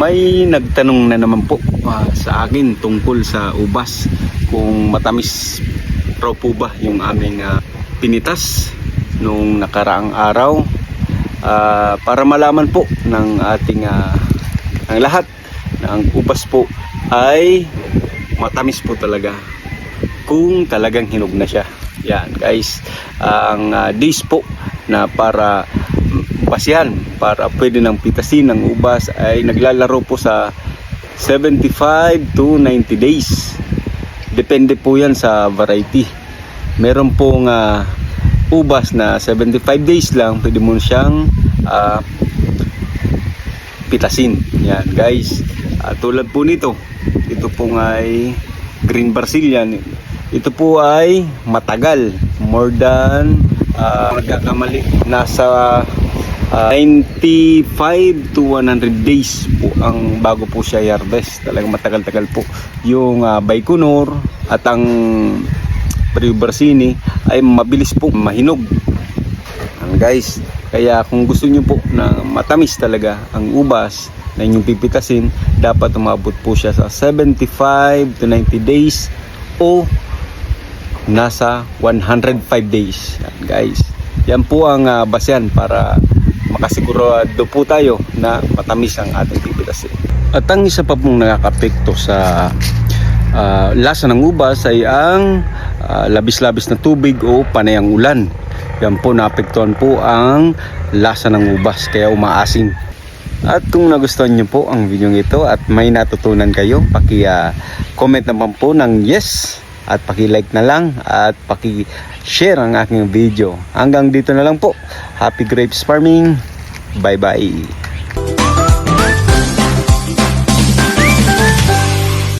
May nagtanong na naman po sa akin tungkol sa ubas, kung matamis raw po ba yung aming pinitas nung nakaraang araw. Para malaman po ng ating ang lahat na ang ubas po ay matamis po talaga kung talagang hinog na siya. Yan guys, ang days po na para basihan, para pwede nang pitasin ng ubas ay naglalaro po sa 75 to 90 days. Depende po yan sa variety. Meron pong ubas na 75 days lang, pwede mo siyang pitasin. Yan guys, tulad po nito, ito pong ay green Brazilian. Ito po ay matagal, more than magkakamali, nasa 95 to 100 days po ang bago po siya i-harvest. Talagang matagal-tagal po yung Baikonur at ang Priubercini ay mabilis po mahinog guys. Kaya kung gusto nyo po na matamis talaga ang ubas na inyong pipitasin, dapat umabot po siya sa 75 to 90 days o nasa 105 days. Yan guys, yan po ang basehan para makasigurado po tayo na matamis ang ating pipitasin. At ang isa pa pong nakakapekto sa lasa ng ubas ay ang labis-labis na tubig o panayang ulan. Yan po, naapektuhan po ang lasa ng ubas, kaya umaasim. At kung nagustuhan nyo po ang video ito at may natutunan kayo, paki-comment naman po ng yes at paki-like na lang at paki-share ang aking video. Hanggang dito na lang po. Happy grapes farming. Bye bye.